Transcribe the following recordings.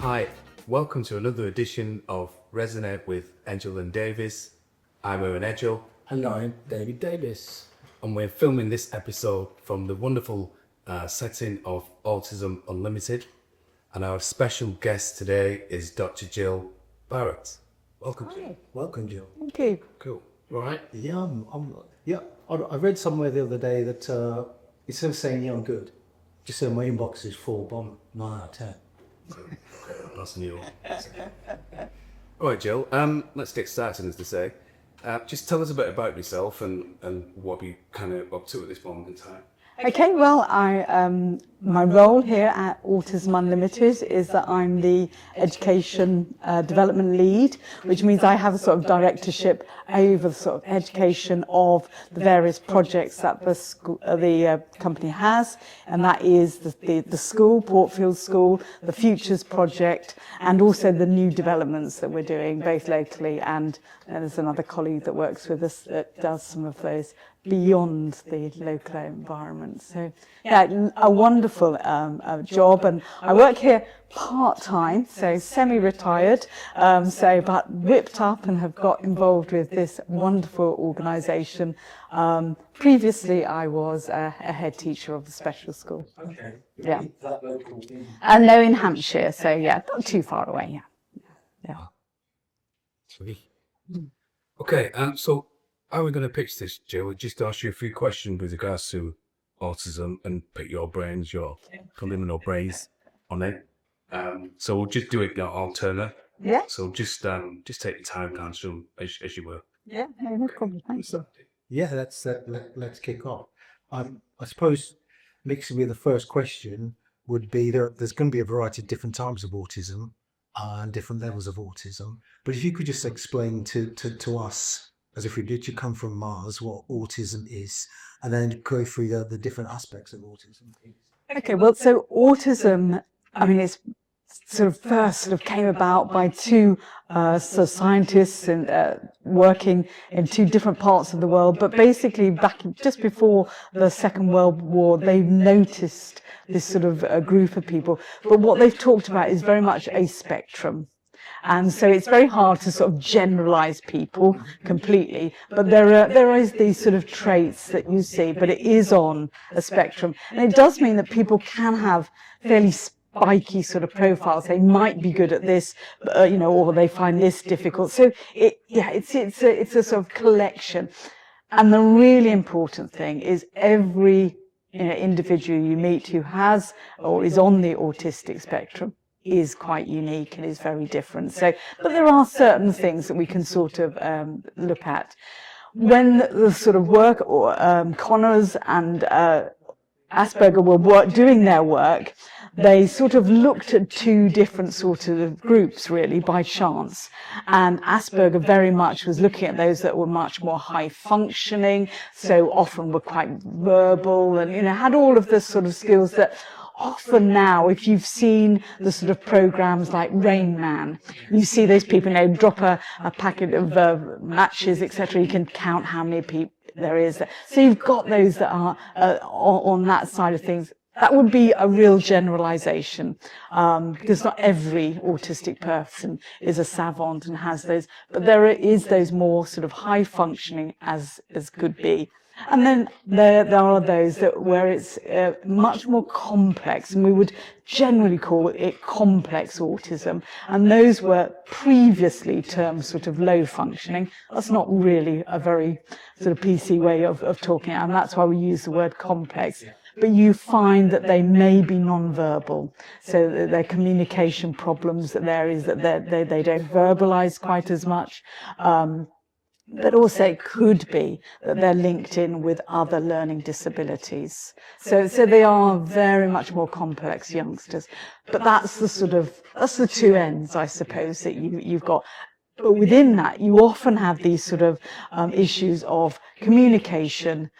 Hi, welcome to another edition of Resonate with Edgehill Davis. I'm Owen Edgehill. And I'm David Davis. And we're filming this episode from the wonderful setting of Autism Unlimited. And our special guest today is Dr. Gill Barret. Welcome, Jill. Welcome, Jill. Thank you. Cool. All right. Yeah, I read somewhere the other day that instead of saying, yeah, I'm good, just say my inbox is full, but I'm 9 out of 10. That's new. All right, Jill. Let's get started, as they say. Just tell us a bit about yourself and what you kind of up to at this moment in time. Okay, well, my role here at Autism Unlimited is that I'm the education development lead, which means I have a sort of directorship over the sort of education of the various projects that the company has, and that is the school, Portfield School, the Futures Project, and also the new developments that we're doing both locally, and there's another colleague that works with us that does some of those beyond the local environment. So yeah, a wonderful job, and I work here part-time, so semi-retired, but whipped up and have got involved with this wonderful organisation. Previously I was a head teacher of the special school. Okay. Yeah. Is that local? And no, in Hampshire, so yeah, not too far away, yeah. Sweet. Okay, so how are we going to pitch this, Jill? We'll just ask you a few questions with regards to autism and pick your brains, your preliminary brains on it. So we'll just do it alternate. Yeah. So just take your time down as you were. Yeah, no problem, thanks. Yeah, let's kick off. I suppose mixing with the first question would be there's going to be a variety of different types of autism and different levels of autism. But if you could just explain to us, as if we did, you come from Mars, what autism is, and then go through the different aspects of autism. Okay, well, so autism, I mean, it's first came about by two scientists working in two different parts of the world, but basically just before the Second World War, they noticed this a group of people. But what they've talked about is very much a spectrum. And so it's very hard to generalize people completely, but there is these traits that you see, but it is on a spectrum. And it does mean that people can have fairly spiky profiles. They might be good at this, or they find this difficult. So it's a collection. And the really important thing is every individual you meet who has or is on the autistic spectrum is quite unique and is very different. So, but there are certain things that we can look at. When the work, or Connors and Asperger were doing their work, they looked at two different groups really by chance. And Asperger very much was looking at those that were much more high functioning, so often were quite verbal and, had all of the skills that often now, if you've seen the programs like Rain Man, you see those people, drop a packet of matches, etc. You can count how many people there is. So you've got those that are on that side of things. That would be a real generalization, because not every autistic person is a savant and has those, but there is those more high functioning as could be. And then there are those where it's much more complex, and we would generally call it complex autism. And those were previously termed low functioning. That's not really a very PC way of talking, and that's why we use the word complex. But you find that they may be non-verbal, so that their communication problems, that there is that they don't verbalize quite as much. But also it could be that they're linked in with other learning disabilities. So they are very much more complex youngsters. But that's that's the two ends, I suppose, that you've got. But within that, you often have these issues of communication,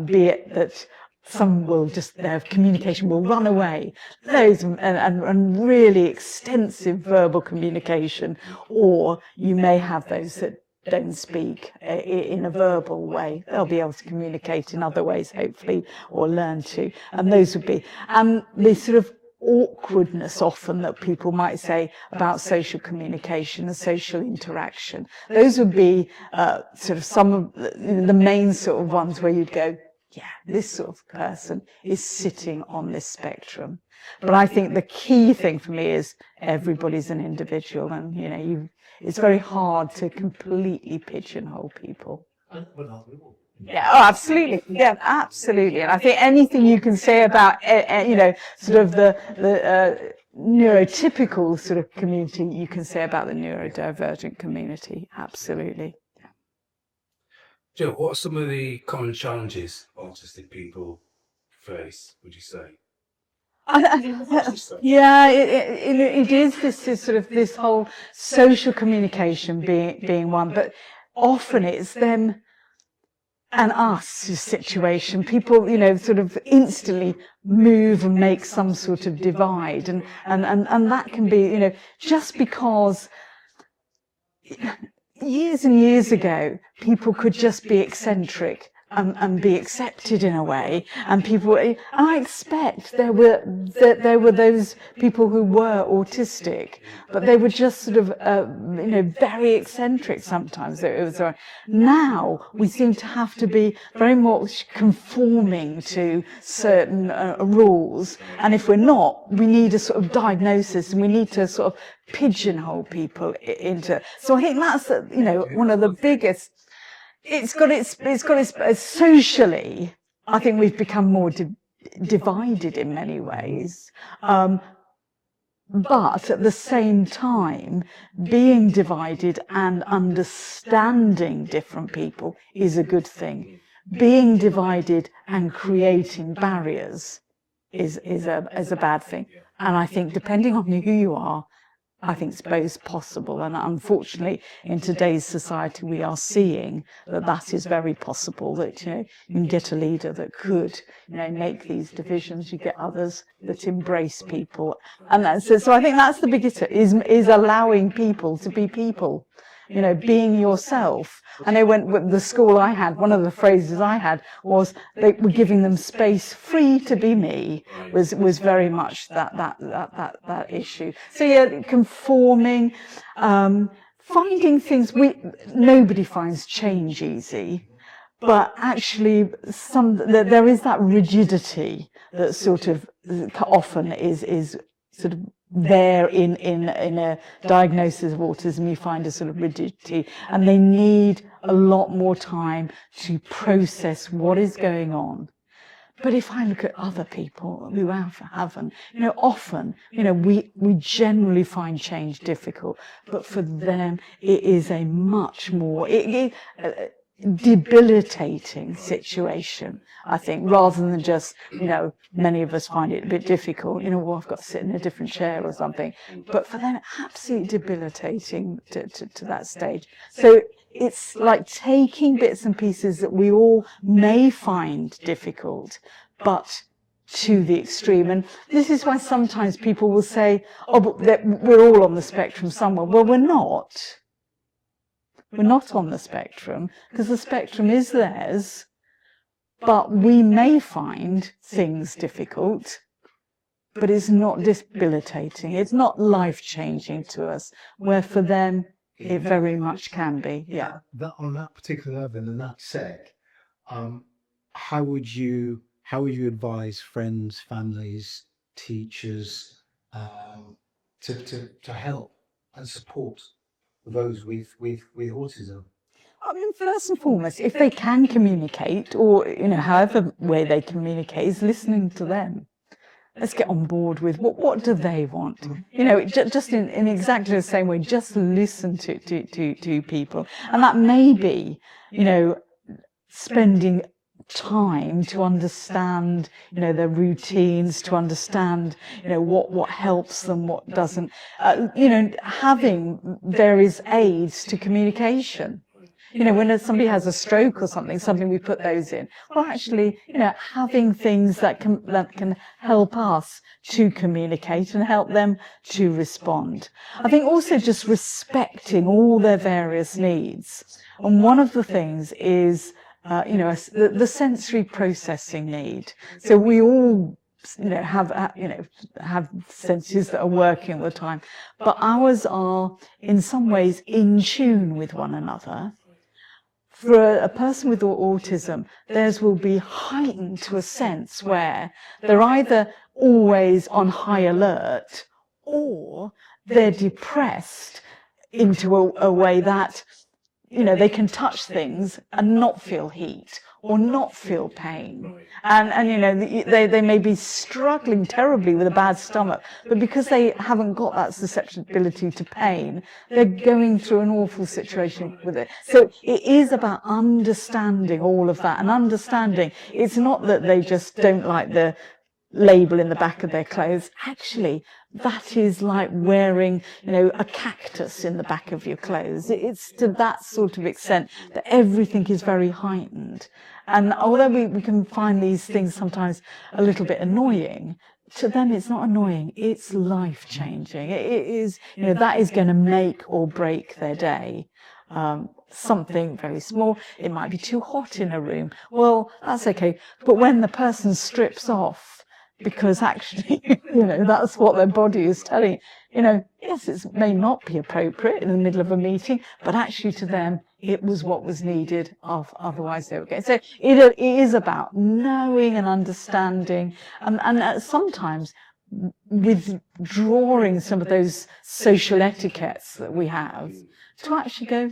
be it that some will their communication will run away, those and really extensive verbal communication, or you may have those that don't speak in a verbal way. They'll be able to communicate in other ways, hopefully, or learn to. And those would be, the awkwardness often that people might say about social communication and social interaction. Those would be sort of some of the main sort of ones where you'd go, yeah, this sort of person is sitting on this spectrum. But I think the key thing for me is everybody's an individual, and it's very hard to completely pigeonhole people. Yeah, oh, absolutely. Yeah, absolutely. And I think anything you can say about, sort of the neurotypical sort of community, you can say about the neurodivergent community. Absolutely. Jill, what are some of the common challenges autistic people face, would you say? Yeah, it is this sort of this whole social communication being one, but often it's them and us situation. People, sort of instantly move and make some sort of divide, and that can be, just because years and years ago people could just be eccentric and be accepted in a way, and I expect there were those people who were autistic, but they were just sort of very eccentric sometimes. Now we seem to have to be very much conforming to certain rules, and if we're not, we need a sort of diagnosis, and we need to sort of pigeonhole people into. So I think that's one of the biggest. It's got its socially, I think we've become more divided in many ways. But at the same time, being divided and understanding different people is a good thing. Being divided and creating barriers is a bad thing. And I think depending on who you are, I think it's both possible, and unfortunately in today's society we are seeing that is very possible, that you can get a leader that could make these divisions, you get others that embrace people, and so I think that's the biggest is allowing people to be people, being yourself. I know when the school I had, one of the phrases I had was they were giving them space, free to be me, was very much that issue. So yeah, conforming, finding things. Nobody finds change easy, but actually there is that rigidity that sort of often is sort of there in a diagnosis of autism. You find a sort of rigidity, and they need a lot more time to process what is going on. But if I look at other people who haven't, often, we generally find change difficult, but for them it is a much more debilitating situation, I think, rather than just, many of us find it a bit difficult, I've got to sit in a different chair or something, but for them, absolutely debilitating to that stage. So it's like taking bits and pieces that we all may find difficult, but to the extreme. And this is why sometimes people will say, oh, but we're all on the spectrum somewhere. Well, we're not. We're not on the spectrum, because the spectrum is theirs, but we may find things difficult, but it's not debilitating. It's not life-changing to us, where for them, it very much can be. Yeah. On that particular level, and that said, how would you advise friends, families, teachers to help and support those with autism? I mean, first and foremost, if they can communicate, or however way they communicate, is listening to them. Let's get on board with what do they want? Just in exactly the same way, just listen to people. And that may be, spending time to understand, their routines, to understand, what helps them, what doesn't, having various aids to communication. When somebody has a stroke or something we put those in. Well, actually, having things that can help us to communicate and help them to respond. I think also just respecting all their various needs. And one of the things is, the sensory processing need. So we all have senses that are working all the time, but ours are in some ways in tune with one another. For a person with autism, theirs will be heightened to a sense where they're either always on high alert or they're depressed into a way that, they can touch things and not feel heat or not feel pain. And they may be struggling terribly with a bad stomach, but because they haven't got that susceptibility to pain, they're going through an awful situation with it. So it is about understanding all of that, and understanding it's not that they just don't like the label in the back of their clothes. Actually, that is like wearing, a cactus in the back of your clothes. It's to that sort of extent that everything is very heightened. And although we can find these things sometimes a little bit annoying, to them it's not annoying, it's life-changing. It is, that is going to make or break their day. Something very small, it might be too hot in a room. Well, that's okay. But when the person strips off, because actually, that's what their body is telling, yes, it may not be appropriate in the middle of a meeting, but actually to them, it was what was needed, otherwise they would go. So it is about knowing and understanding, and sometimes withdrawing some of those social etiquettes that we have to actually go,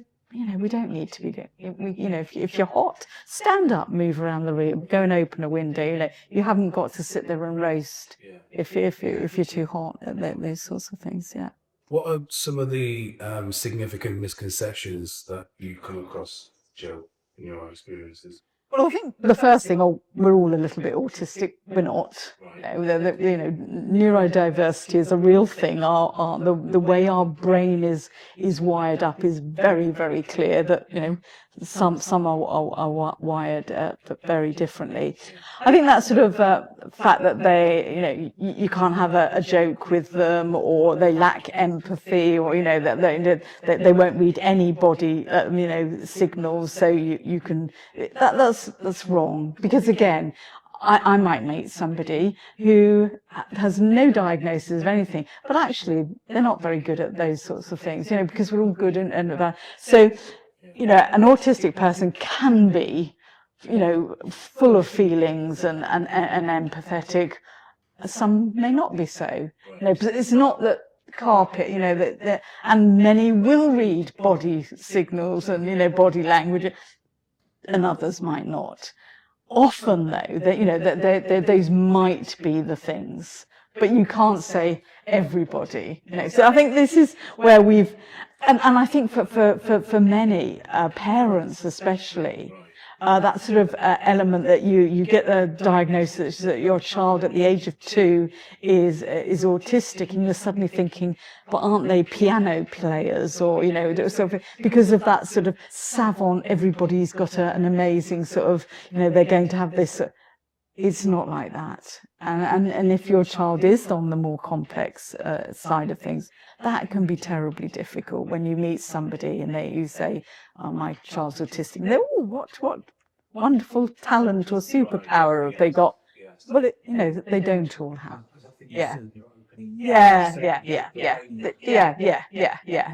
we don't need to be doing, if you're hot, stand up, move around the room, go and open a window. You haven't got to sit there and roast if you're too hot. Those sorts of things. Yeah. What are some of the significant misconceptions that you come across, Joe, in your experiences? Well, I think the first thing, we're all a little bit autistic. We're not. Neurodiversity is a real thing. The way our brain is wired up is very, very clear. That some are wired very differently. I think that sort of fact that they, you can't have a joke with them, or they lack empathy, or that they won't read any body signals. So you can that's wrong, because again, I might meet somebody who has no diagnosis of anything, but actually they're not very good at those sorts of things, because we're all good and bad. So, an autistic person can be, full of feelings and empathetic. Some may not be so. But it's not that carpet, that and many will read body signals and, body language, and others might not. Often, though, that those might be the things, but you can't say everybody. So I think this is where we've, and I think for many parents especially, that sort of element that you get a diagnosis that your child at the age of 2 is autistic, and you're suddenly thinking, but aren't they piano players, or sort of, because of that sort of savant, everybody's got an amazing sort of, they're going to have this. It's not like that. And if your child is on the more complex side of things, that can be terribly difficult when you meet somebody and you say, oh, my child's autistic. And they're, oh, what wonderful talent or superpower have they got? Well, they don't all have. Yeah. Yeah.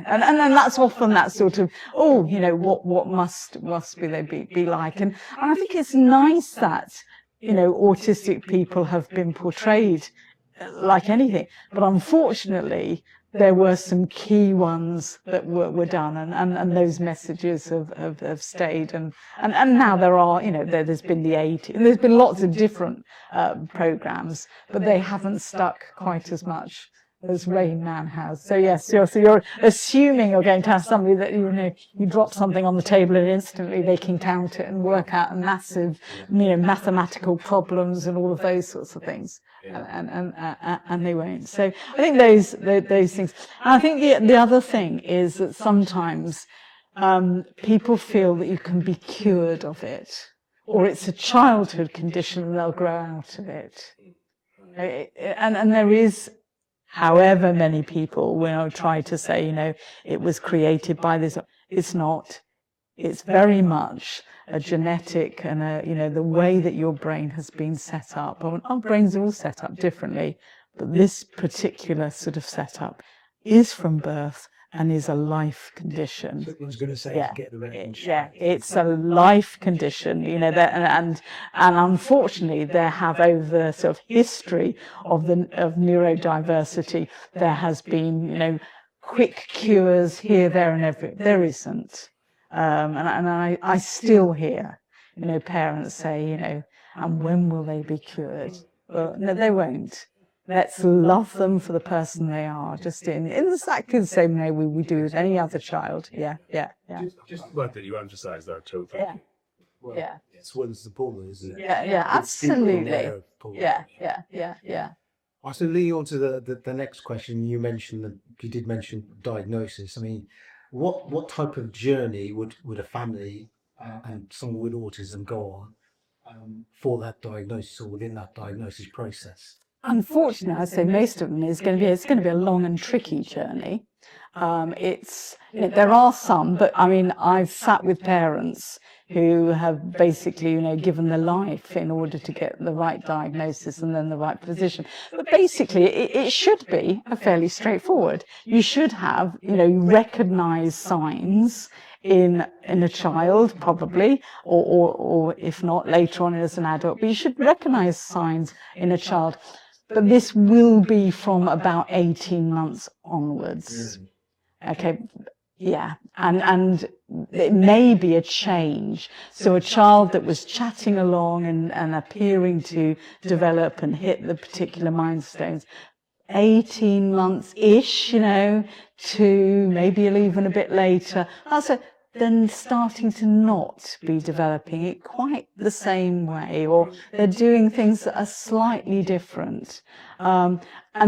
And then that's often that sort of, what must they be like? And I think it's nice that, autistic people have been portrayed like anything, but unfortunately there were some key ones that were done, and those messages have stayed, and now there are, there's been the 80, and there's been lots of different programs, but they haven't stuck quite as much as Rain Man has. So yes, so you're assuming you're going to have somebody that, you drop something on the table and instantly they can count it and work out massive, mathematical problems and all of those sorts of things. And they won't. So I think those things. And I think the other thing is that sometimes people feel that you can be cured of it, or it's a childhood condition and they'll grow out of it. And there is, however many people will try to say, it was created by this. It's not. It's very much a genetic and the way that your brain has been set up. Our brains are all set up differently, but this particular sort of setup is from birth and is a life condition. I was going to say, get the range. Yeah, it's a life condition, and unfortunately, there have over the sort of history of neurodiversity, there has been, quick cures here, there, and everywhere. There isn't, and I still hear, parents say, and when will they be cured? Well, no, they won't. Let's love them for the person they are, just in exactly the same way we do with any other child. Yeah. Just the word that you emphasised there too. Yeah. Well, Yeah. it's what is the pull, isn't it? Yeah, absolutely. Yeah. I so leading on to the next question, you did mention diagnosis. I mean, what type of journey would a family and someone with autism go on for that diagnosis or within that diagnosis process? Unfortunately, I'd say most of them it's going to be a long and tricky journey. There are some, but I mean, I've sat with parents who have basically, given their life in order to get the right diagnosis and then the right position. But basically, it should be fairly straightforward. You should have, recognized signs in a child, probably, or if not later on as an adult. But you should recognize signs in a child. But this will be from about 18 months onwards. Okay. Yeah. And it may be a change. So a child that was chatting along and appearing to develop and hit the particular milestones, 18 months-ish, to maybe even a bit later. Then starting to not be developing it quite the same way, or they're doing things that are slightly different. And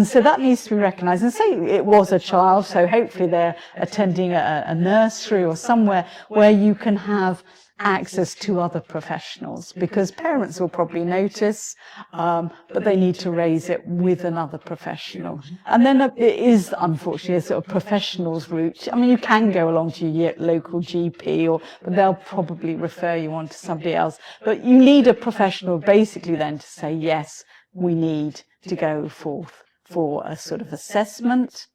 so that needs to be recognised. And say it was a child, so hopefully they're attending a nursery or somewhere where you can have access to other professionals, because parents will probably notice, but they need to raise it with another professional. And then it is unfortunately a sort of professionals route. I mean, you can go along to your local GP, but they'll probably refer you on to somebody else. But you need a professional basically then to say, yes, we need to go forth for a sort of assessment.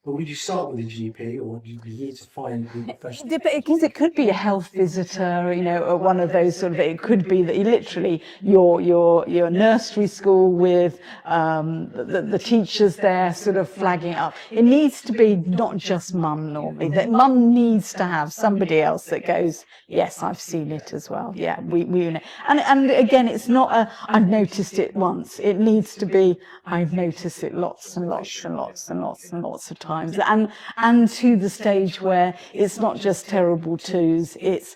But would you start with a GP, or would you be here to find the professional? Because it could be a health visitor, or one of those sort of. It could be that you literally your nursery school with the teachers there, sort of flagging up. It needs to be not just mum normally. That mum needs to have somebody else that goes, yes, I've seen it as well. Yeah, we know. And again, it's not I've noticed it once. It needs to be I've noticed it lots and lots and lots and lots and lots of times. And to the stage where it's not just terrible twos, it's,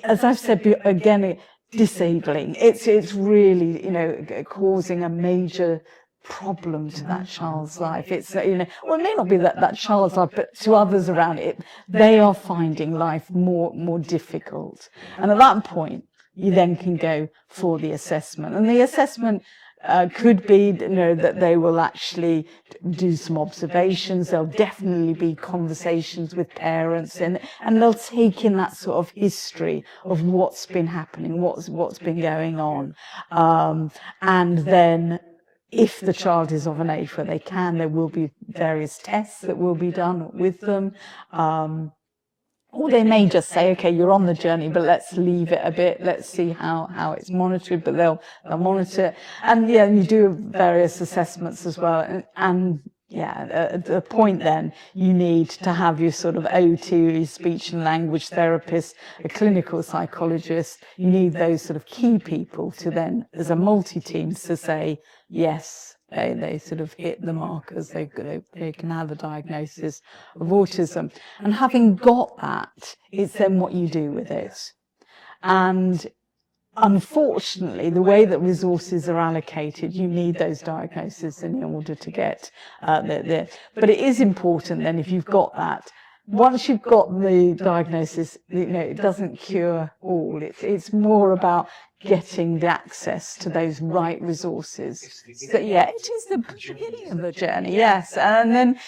as I've said again, disabling. It's really, causing a major problem to that child's life. It's, well, it may not be that child's life, but to others around it, they are finding life more difficult. And at that point, you then can go for the assessment. And the assessment could be, that they will actually do some observations. There'll definitely be conversations with parents, and they'll take in that sort of history of what's been happening, what's been going on, and then if the child is of an age where they can, there will be various tests that will be done with them. Or they may just say, okay, you're on the journey, but let's leave it a bit. Let's see how it's monitored, but they'll monitor it. And yeah, you do various assessments as well. And at the point then, you need to have your sort of OT, speech and language therapist, a clinical psychologist. You need those sort of key people to then, as a multi-team, to say, yes, they sort of hit the markers, they can have a diagnosis of autism. And having got that, it's then what you do with it. And unfortunately, the way that resources are allocated, you need those diagnoses in order to get there. But it is important then, if you've got that, once you've got the diagnosis, it doesn't cure all. It's more about getting the access to those right resources. So yeah, it is the beginning of the journey, yes. And then,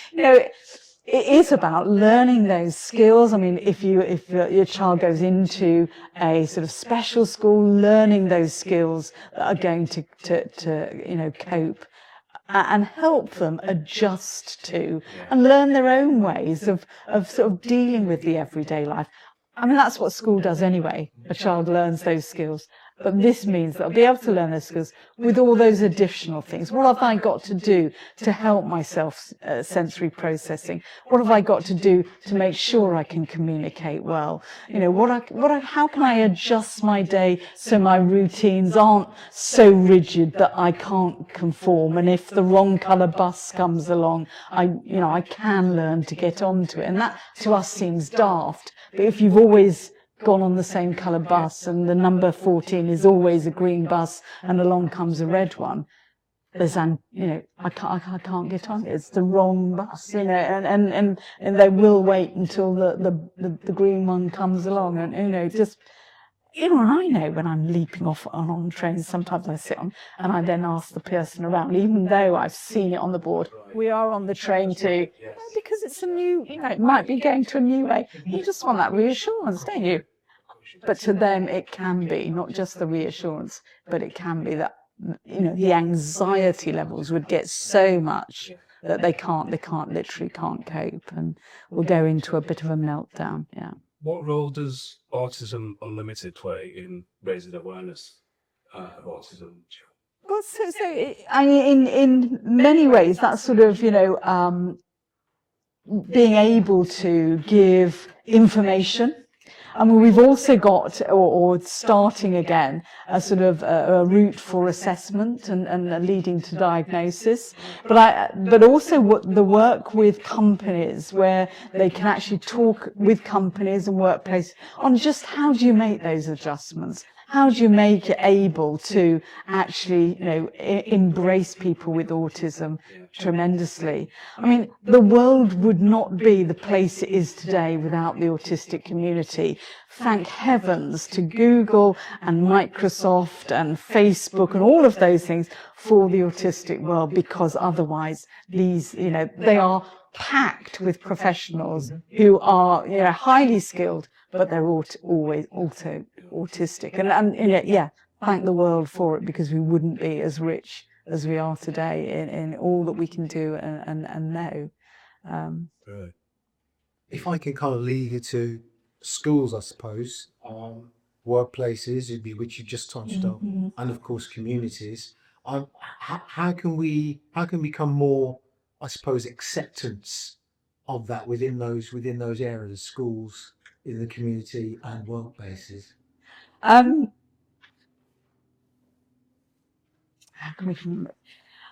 it is about learning those skills. I mean, if your child goes into a sort of special school, learning those skills that are going to cope and help them adjust to and learn their own ways of sort of dealing with the everyday life. I mean, that's what school does anyway. A child learns those skills. But this means that I'll be able to learn those skills with all those additional things. What have I got to do to help myself sensory processing? What have I got to do to make sure I can communicate well? You know, how can I adjust my day so my routines aren't so rigid that I can't conform? And if the wrong colour bus comes along, I can learn to get onto it. And that to us seems daft. But if you've always gone on the same colour bus and the number 14 is always a green bus and along comes a red one, I can't get on it. It's the wrong bus, and they will wait until the green one comes along, and I know when I'm leaping off on trains, sometimes I sit on and I then ask the person around, even though I've seen it on the board, we are on the train too, because it's a new, it might be going to a new way. You just want that reassurance, don't you? But to them, it can be not just the reassurance, but it can be that, the anxiety levels would get so much that they literally can't cope and will go into a bit of a meltdown. Yeah. What role does Autism Unlimited play in raising awareness of autism? Well, I mean, in many ways, that's sort of, being able to give information. I mean, we've also got, or starting again, a sort of a route for assessment and leading to diagnosis. But also the work with companies where they can actually talk with companies and workplaces on just how do you make those adjustments? How do you make it able to actually, embrace people with autism tremendously? I mean, the world would not be the place it is today without the autistic community. Thank heavens to Google and Microsoft and Facebook and all of those things for the autistic world, because otherwise these, they are packed with professionals who are, highly skilled, but they're always also autistic. And thank the world for it, because we wouldn't be as rich as we are today in all that we can do and know. Right. If I can kind of lead you to schools, I suppose, workplaces, which you just touched on, and of course communities. How can we become more, I suppose, acceptance of that within those areas, schools, in the community, and workplaces? How can we?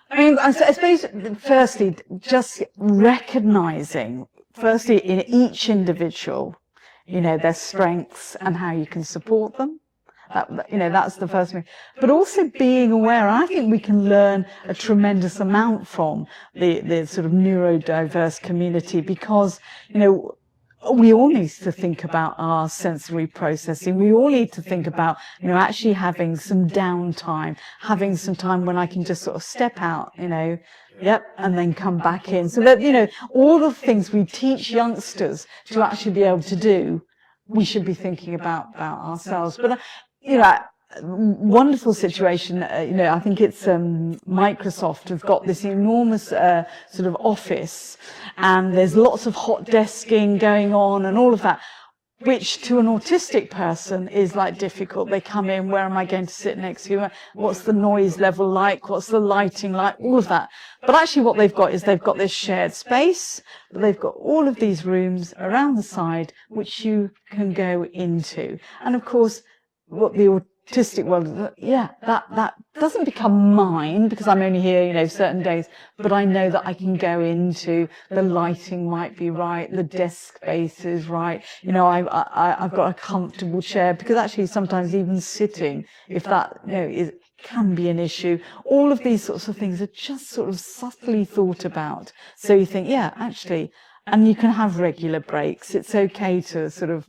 I mean, I suppose, firstly, just recognising, firstly, in each individual, their strengths and how you can support them. That's the first thing. But also being aware, I think we can learn a tremendous amount from the sort of neurodiverse community, because, we all need to think about our sensory processing. We all need to think about, actually having some downtime, having some time when I can just sort of step out, and then come back in. So that, all the things we teach youngsters to actually be able to do, we should be thinking about ourselves. But, wonderful situation. I think it's Microsoft have got this enormous sort of office, and there's lots of hot desking going on and all of that, which to an autistic person is like difficult. They come in, where am I going to sit next to you? What's the noise level like? What's the lighting like? All of that. But actually what they've got is they've got this shared space, but they've got all of these rooms around the side which you can go into. And of course, what the autistic world, that doesn't become mine because I'm only here, certain days, but I know that I can go into, the lighting might be right, the desk space is right, I've got a comfortable chair, because actually sometimes even sitting, if that, can be an issue. All of these sorts of things are just sort of subtly thought about. So you think, actually, and you can have regular breaks. It's okay to sort of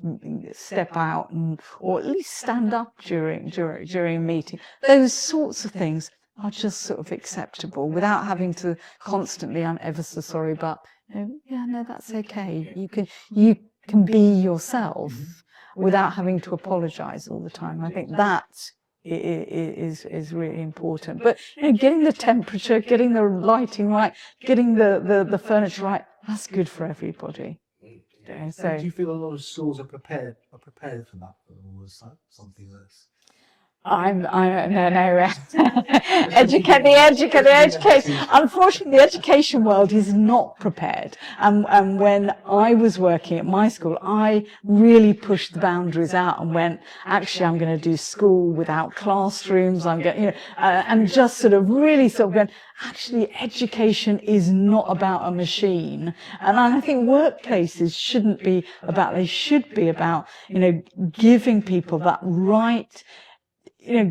step out or at least stand up during a meeting. Those sorts of things are just sort of acceptable without having to constantly, I'm ever so sorry, but Yeah, no, that's okay. You can be yourself without having to apologize all the time. I think that is really important. But getting the temperature, getting the lighting right, getting the furniture right, that's good for everybody. So Do you feel a lot of schools are prepared for that, or is that something that's no. Educate. Unfortunately, the education world is not prepared. And when I was working at my school, I really pushed the boundaries out and went, actually, I'm going to do school without classrooms. I'm going, and just sort of really sort of going, actually, education is not about a machine. And I think workplaces shouldn't be about, they should be about, giving people that right,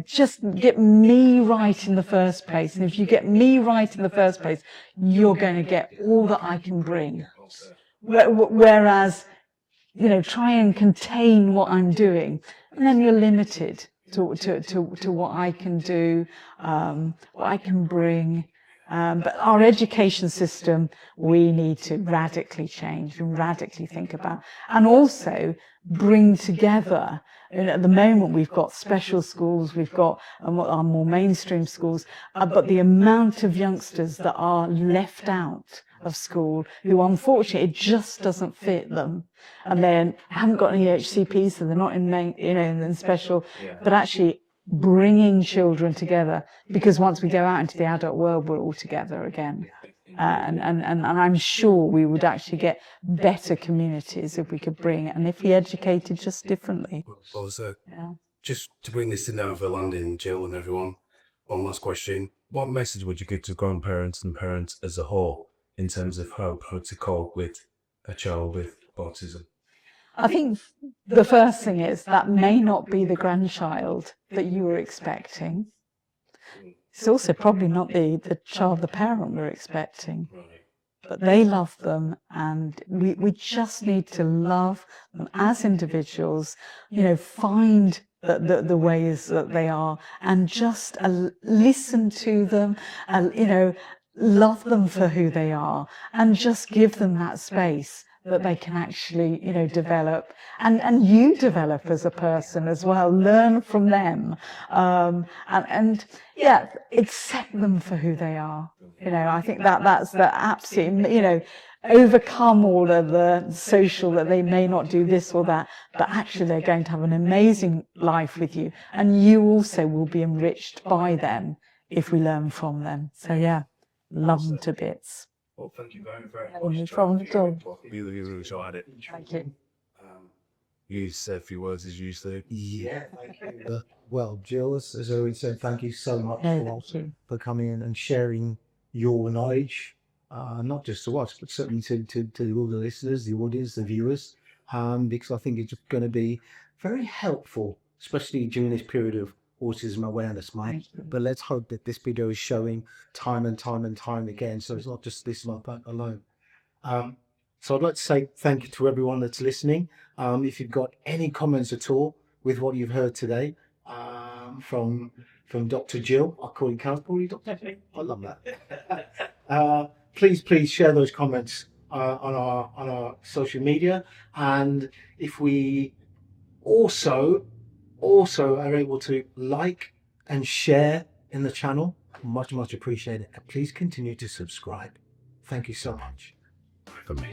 just get me right in the first place. And if you get me right in the first place, you're going to get all that I can bring. Whereas, try and contain what I'm doing, and then you're limited to what I can do, what I can bring. But our education system, we need to radically change and radically think about, and also bring together. And at the moment, we've got special schools, we've got our more mainstream schools, but the amount of youngsters that are left out of school, who unfortunately it just doesn't fit them, and then haven't got any HCPs, so they're not in main, in special, but actually bringing children together, because once we go out into the adult world, we're all together again. And I'm sure we would actually get better communities if we could bring, and if we educated just differently. Well, so just to bring this in over landing, Gill and everyone, one last question. What message would you give to grandparents and parents as a whole in terms of how to cope with a child with autism? I think the first thing is that may not be the grandchild that you were expecting. It's also probably not the child the parent were expecting. But they love them, and we just need to love them as individuals, find the ways that they are, and just listen to them, love them for who they are, and just give them that space that they can actually, develop, and you develop as a person as well. Learn from them, and accept them for who they are. I think that's the absolute, overcome all of the social that they may not do this or that, but actually they're going to have an amazing life with you, and you also will be enriched by them if we learn from them. So love them to bits. Well, thank you very No problem at all. Really enjoyed it. Thank you. You said a few words as usual. Yeah, thank you. Well, Gill, as Owen said, thank you so much Thank you. for coming in and sharing your knowledge, not just to us, but certainly to all the listeners, the audience, the viewers, because I think it's going to be very helpful, especially during this period of Autism Awareness Month. But let's hope that this video is showing time and time and time again, so it's not just this month alone. So I'd like to say thank you to everyone that's listening. If you've got any comments at all with what you've heard today, from Dr. Gill, I call you Carl, Dr. I love that. Please share those comments on our social media, and if we also are able to like and share in the channel, much appreciated. And please continue to subscribe. Thank you so much. For me.